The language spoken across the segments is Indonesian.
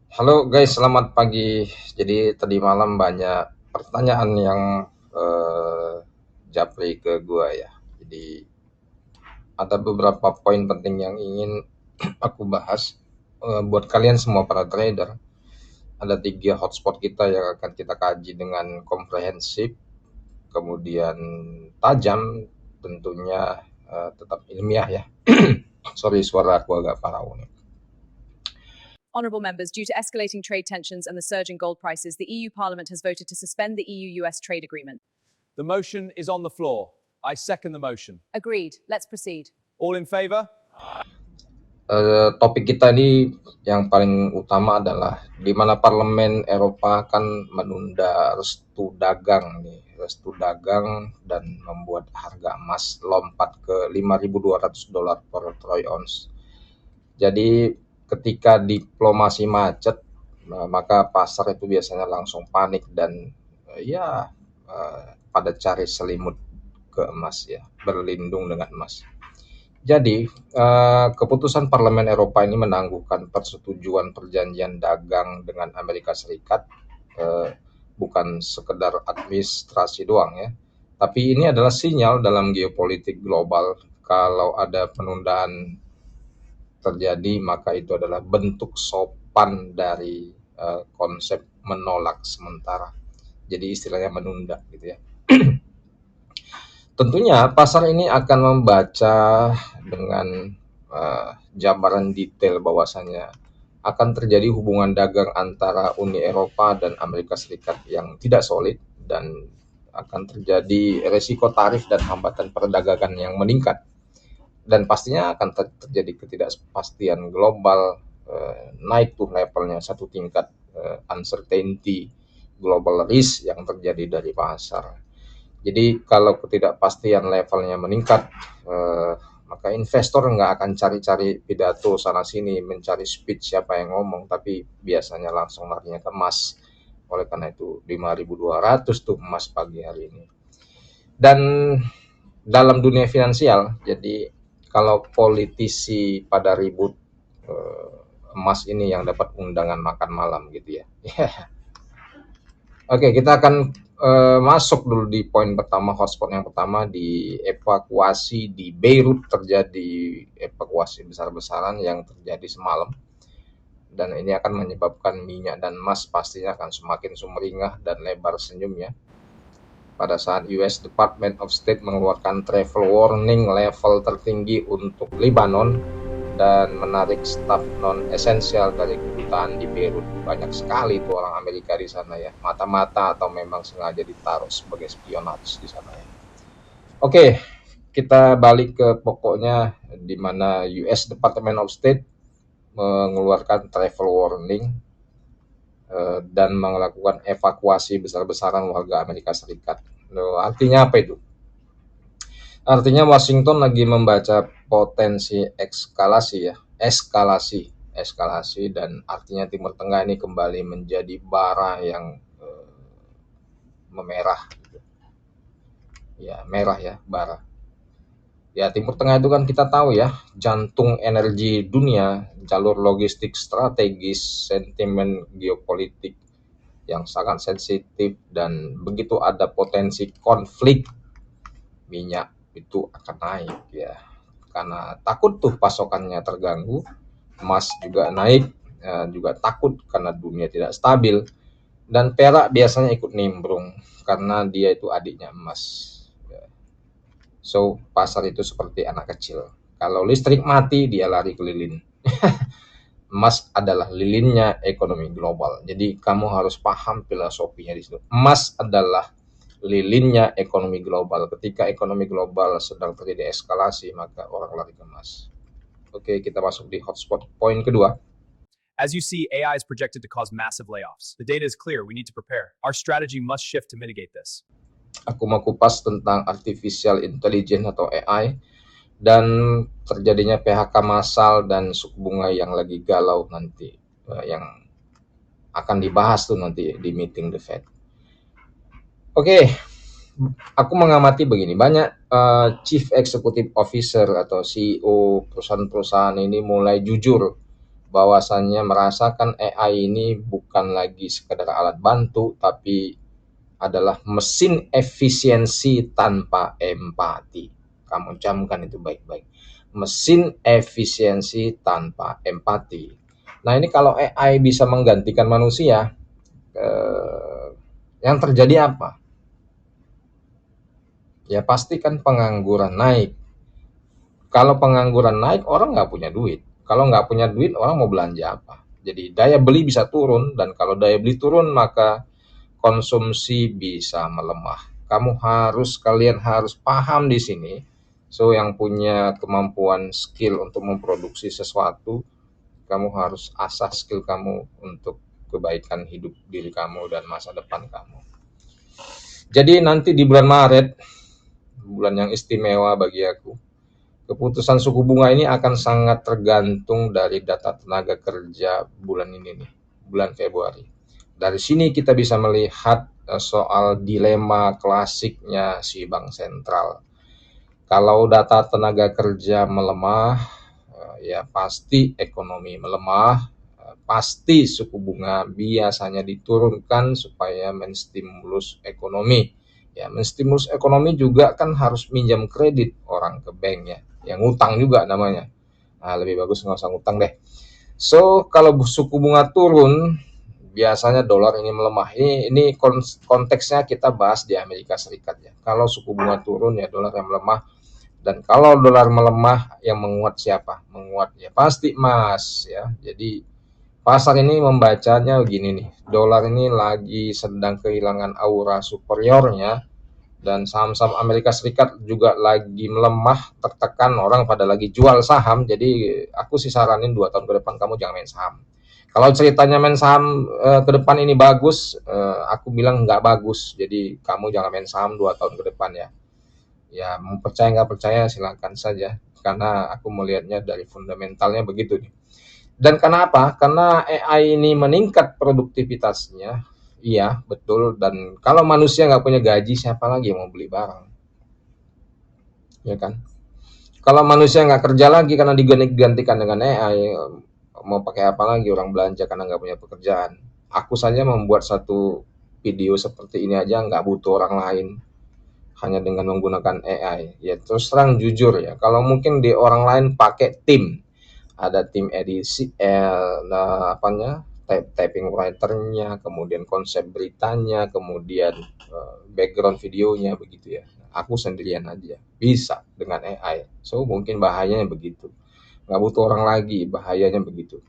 Halo guys, selamat pagi. Jadi tadi malam banyak pertanyaan yang eh, japri ke gua ya. Jadi ada beberapa poin penting yang ingin aku bahas buat kalian semua para trader. Ada 3 hotspot kita yang akan kita kaji dengan komprehensif, kemudian tajam, tentunya tetap ilmiah ya. Sorry, suara aku agak parau nih. Honourable members, due to escalating trade tensions and the surge in gold prices, the EU Parliament has voted to suspend the EU-US trade agreement. The motion is on the floor. I second the motion. Agreed. Let's proceed. All in favour? Topik kita ini yang paling utama adalah di mana Parlemen Eropa akan menunda restu dagang dan membuat harga emas lompat ke $5.200 per troy ounce. Jadi ketika diplomasi macet, maka pasar itu biasanya langsung panik dan pada cari selimut ke emas ya, berlindung dengan emas. Jadi, keputusan Parlemen Eropa ini menangguhkan persetujuan perjanjian dagang dengan Amerika Serikat, bukan sekedar administrasi doang ya, tapi ini adalah sinyal dalam geopolitik global. Kalau ada penundaan terjadi, maka itu adalah bentuk sopan dari konsep menolak sementara. Jadi istilahnya menunda gitu ya. Tentunya pasar ini akan membaca dengan gambaran detail bahwasannya akan terjadi hubungan dagang antara Uni Eropa dan Amerika Serikat yang tidak solid dan akan terjadi resiko tarif dan hambatan perdagangan yang meningkat. Dan pastinya akan terjadi ketidakpastian global, naik tuh levelnya satu tingkat, uncertainty, global risk yang terjadi dari pasar. Jadi kalau ketidakpastian levelnya meningkat, maka investor nggak akan cari-cari pidato sana sini, mencari speech siapa yang ngomong, tapi biasanya langsung larinya ke emas. Oleh karena itu 5.200 tuh emas pagi hari ini. Dan dalam dunia finansial, jadi kalau politisi pada ribut, emas ini yang dapat undangan makan malam gitu ya. Oke, kita akan masuk dulu di poin pertama, hotspot yang pertama di evakuasi di Beirut. Terjadi evakuasi besar-besaran yang terjadi semalam, dan ini akan menyebabkan minyak dan emas pastinya akan semakin sumringah dan lebar senyumnya pada saat US Department of State mengeluarkan travel warning level tertinggi untuk Lebanon dan menarik staf non-esensial dari kedutaan di Beirut. Banyak sekali itu orang Amerika di sana ya, mata-mata atau memang sengaja ditaruh sebagai spionage di sana ya. Oke, kita balik ke pokoknya, di mana US Department of State mengeluarkan travel warning dan melakukan evakuasi besar-besaran warga Amerika Serikat. Artinya apa itu? Artinya Washington lagi membaca potensi eskalasi, dan artinya Timur Tengah ini kembali menjadi bara yang memerah. Ya, merah ya, bara. Ya, Timur Tengah itu kan kita tahu ya, jantung energi dunia, jalur logistik strategis, sentimen geopolitik yang sangat sensitif, dan begitu ada potensi konflik, minyak itu akan naik ya, karena takut tuh pasokannya terganggu. Emas juga naik, juga takut karena dunia tidak stabil, dan perak biasanya ikut nimbrung karena dia itu adiknya emas ya. So pasar itu seperti anak kecil, kalau listrik mati dia lari ke lilin. Emas adalah lilinnya ekonomi global, jadi kamu harus paham filosofinya di situ. Emas adalah lilinnya ekonomi global. Ketika ekonomi global sedang terjadi eskalasi, maka orang lari ke emas. Oke, kita masuk di hotspot poin kedua. As you see, AI is projected to cause massive layoffs. The data is clear. We need to prepare. Our strategy must shift to mitigate this. Aku mau kupas tentang artificial intelligence atau AI dan terjadinya PHK massal dan suku bunga yang lagi galau nanti, yang akan dibahas tuh nanti di meeting the Fed. Oke, aku mengamati begini, banyak Chief Executive Officer atau CEO perusahaan-perusahaan ini mulai jujur bahwasannya merasakan AI ini bukan lagi sekedar alat bantu, tapi adalah mesin efisiensi tanpa empati. Kamu camkan itu baik-baik. Mesin efisiensi tanpa empati. Nah, ini kalau AI bisa menggantikan manusia, yang terjadi apa? Ya pasti kan pengangguran naik. Kalau pengangguran naik, orang nggak punya duit. Kalau nggak punya duit, orang mau belanja apa? Jadi daya beli bisa turun, dan kalau daya beli turun, maka konsumsi bisa melemah. Kalian harus paham di sini. So, yang punya kemampuan skill untuk memproduksi sesuatu, kamu harus asah skill kamu untuk kebaikan hidup diri kamu dan masa depan kamu. Jadi nanti di bulan Maret, bulan yang istimewa bagi aku, keputusan suku bunga ini akan sangat tergantung dari data tenaga kerja bulan ini nih, bulan Februari. Dari sini kita bisa melihat soal dilema klasiknya si bank sentral. Kalau data tenaga kerja melemah, ya pasti ekonomi melemah, pasti suku bunga biasanya diturunkan supaya menstimulus ekonomi. Ya, menstimulus ekonomi juga kan harus minjam kredit orang ke bank ya. Yang ngutang juga namanya. Nah, lebih bagus nggak usah ngutang deh. So, kalau suku bunga turun, biasanya dolar ini melemah. Ini konteksnya kita bahas di Amerika Serikat ya. Kalau suku bunga turun ya dolar yang melemah. Dan kalau dolar melemah, yang menguat siapa? Menguat ya pasti emas ya. Jadi pasar ini membacanya begini nih. Dolar ini lagi sedang kehilangan aura superiornya, dan saham-saham Amerika Serikat juga lagi melemah, tertekan, orang pada lagi jual saham. Jadi aku sih saranin 2 tahun ke depan kamu jangan main saham. Kalau ceritanya main saham ke depan ini bagus, aku bilang nggak bagus. Jadi kamu jangan main saham 2 tahun ke depan ya. Ya, mau percaya nggak percaya silakan saja, karena aku melihatnya dari fundamentalnya begitu nih. Dan kenapa? Karena AI ini meningkat produktivitasnya, iya betul. Dan kalau manusia nggak punya gaji, siapa lagi yang mau beli barang? Ya kan? Kalau manusia nggak kerja lagi karena digantikan dengan AI, mau pakai apa lagi orang belanja karena nggak punya pekerjaan? Aku saja membuat satu video seperti ini aja nggak butuh orang lain, hanya dengan menggunakan AI. Ya terus terang jujur ya, kalau mungkin di orang lain pakai tim, ada tim edisi, typing writernya, kemudian konsep beritanya, kemudian background videonya begitu ya. Aku sendirian aja bisa dengan AI. So mungkin bahayanya begitu. Nggak butuh orang lagi, bahayanya begitu.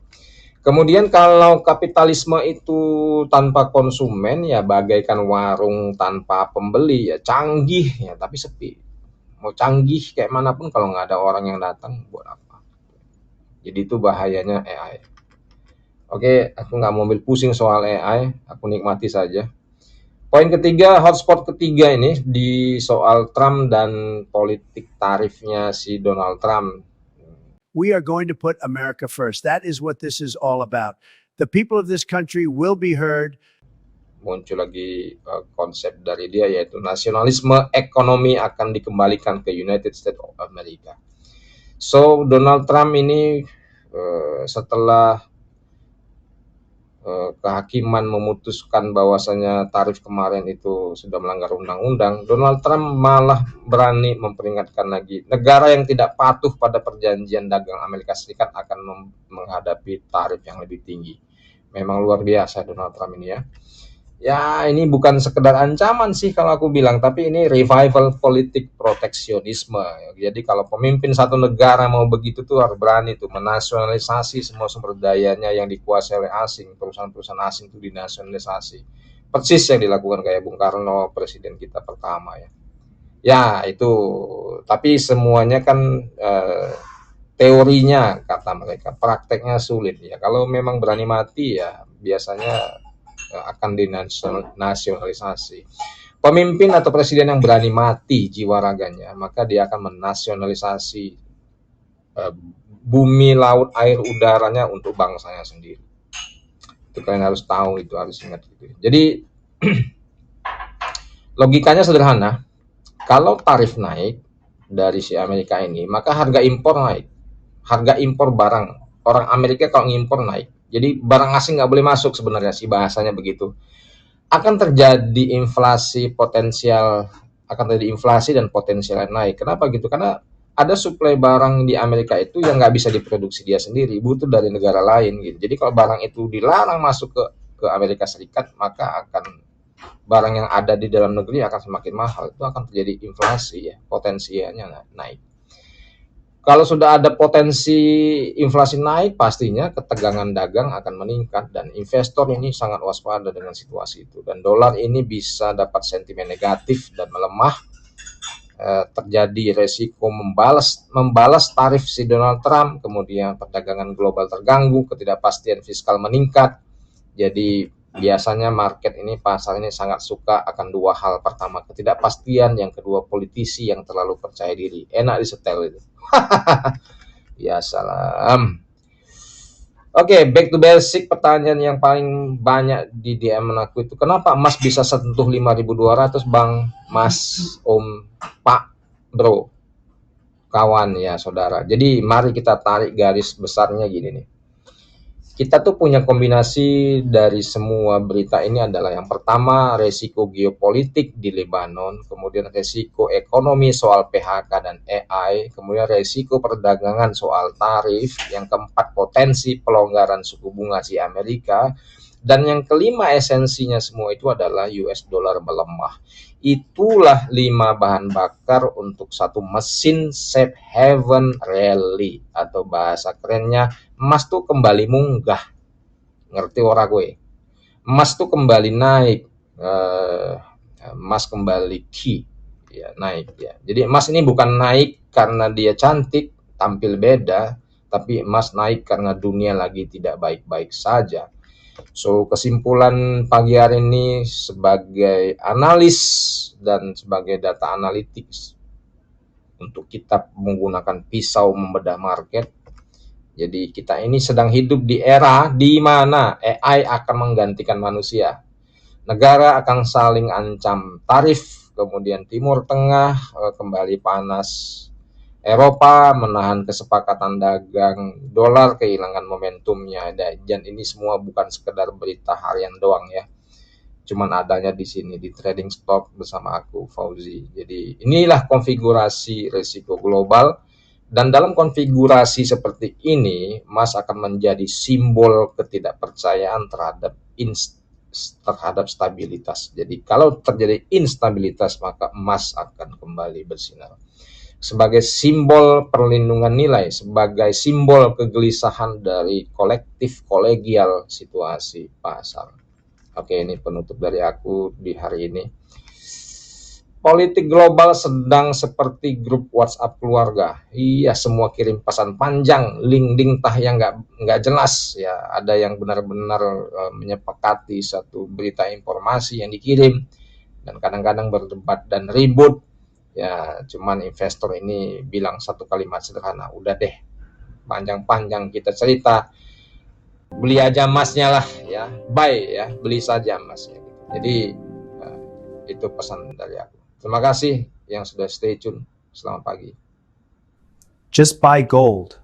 Kemudian kalau kapitalisme itu tanpa konsumen ya bagaikan warung tanpa pembeli, ya canggih ya tapi sepi. Mau canggih kayak manapun kalau nggak ada orang yang datang buat apa. Jadi itu bahayanya AI. Oke, aku nggak mau ambil pusing soal AI, aku nikmati saja. Poin ketiga, hotspot ketiga ini di soal Trump dan politik tarifnya si Donald Trump. We are going to put America first. That is what this is all about. The people of this country will be heard. Muncul lagi konsep dari dia, yaitu nasionalisme ekonomi akan dikembalikan ke United States of America. So Donald Trump ini setelah kehakiman memutuskan bahwasanya tarif kemarin itu sudah melanggar undang-undang, Donald Trump malah berani memperingatkan lagi negara yang tidak patuh pada perjanjian dagang Amerika Serikat akan menghadapi tarif yang lebih tinggi. Memang luar biasa Donald Trump ini ya. Ya ini bukan sekedar ancaman sih kalau aku bilang, tapi ini revival politik proteksionisme. Jadi kalau pemimpin satu negara mau begitu tuh harus berani tuh menasionalisasi semua sumber dayanya yang dikuasai oleh asing, perusahaan-perusahaan asing itu dinasionalisasi. Persis yang dilakukan kayak Bung Karno, presiden kita pertama ya. Ya itu, tapi semuanya kan teorinya kata mereka, prakteknya sulit ya. Kalau memang berani mati ya biasanya akan dinasionalisasi. Pemimpin atau presiden yang berani mati jiwa raganya, maka dia akan menasionalisasi bumi, laut, air, udaranya untuk bangsanya sendiri. Itu kalian harus tahu, itu harus ingat gitu. Jadi logikanya sederhana. Kalau tarif naik dari si Amerika ini, maka harga impor naik. Harga impor barang orang Amerika kalau ngimpor naik. Jadi barang asing nggak boleh masuk sebenarnya sih bahasanya begitu. Akan terjadi inflasi potensial, akan terjadi inflasi dan potensial naik. Kenapa gitu? Karena ada suplai barang di Amerika itu yang nggak bisa diproduksi dia sendiri, butuh dari negara lain gitu. Jadi kalau barang itu dilarang masuk ke Amerika Serikat, maka akan barang yang ada di dalam negeri akan semakin mahal. Itu akan terjadi inflasi ya, potensinya naik. Kalau sudah ada potensi inflasi naik, pastinya ketegangan dagang akan meningkat dan investor ini sangat waspada dengan situasi itu. Dan dolar ini bisa dapat sentimen negatif dan melemah. Terjadi resiko membalas tarif si Donald Trump, kemudian perdagangan global terganggu, ketidakpastian fiskal meningkat. Jadi biasanya market ini, pasar ini sangat suka akan dua hal. Pertama, ketidakpastian. Yang kedua, politisi yang terlalu percaya diri. Enak disetel itu. Ya salam. Oke, back to basic. Pertanyaan yang paling banyak di DM aku itu, kenapa emas bisa sentuh 5.200 Bang? Mas, Om, Pak, Bro, kawan ya saudara. Jadi mari kita tarik garis besarnya gini nih. Kita tuh punya kombinasi dari semua berita ini adalah yang pertama resiko geopolitik di Lebanon, kemudian resiko ekonomi soal PHK dan AI, kemudian resiko perdagangan soal tarif, yang keempat potensi pelonggaran suku bunga si Amerika, dan yang kelima esensinya semua itu adalah US dollar melemah. Itulah 5 bahan bakar untuk satu mesin safe haven rally, atau bahasa kerennya emas tuh kembali munggah. Ngerti ora gue? Emas tuh kembali naik. Emas kembali key ya, naik ya. Jadi emas ini bukan naik karena dia cantik, tampil beda, tapi emas naik karena dunia lagi tidak baik-baik saja. So, kesimpulan pagi hari ini sebagai analis dan sebagai data analytics untuk kita menggunakan pisau membedah market. Jadi kita ini sedang hidup di era di mana AI akan menggantikan manusia. Negara akan saling ancam tarif, kemudian Timur Tengah kembali panas. Eropa menahan kesepakatan dagang, dolar kehilangan momentumnya, dan ini semua bukan sekedar berita harian doang ya. Cuman adanya di sini di Trading Stock bersama aku Fauzi. Jadi inilah konfigurasi risiko global, dan dalam konfigurasi seperti ini emas akan menjadi simbol ketidakpercayaan terhadap stabilitas. Jadi kalau terjadi instabilitas maka emas akan kembali bersinar. Sebagai simbol perlindungan nilai, sebagai simbol kegelisahan dari kolektif kolegial situasi pasar. Oke, ini penutup dari aku di hari ini. Politik global sedang seperti grup WhatsApp keluarga. Iya, semua kirim pesan panjang, link tah yang nggak jelas ya. Ada yang benar-benar menyepakati satu berita informasi yang dikirim, dan kadang-kadang berdebat dan ribut. Ya, cuman investor ini bilang satu kalimat sederhana, udah deh, panjang-panjang kita cerita, beli aja emasnya lah ya, buy ya, beli saja emasnya. Jadi itu pesan dari aku. Terima kasih yang sudah stay tune. Selamat pagi. Just buy gold.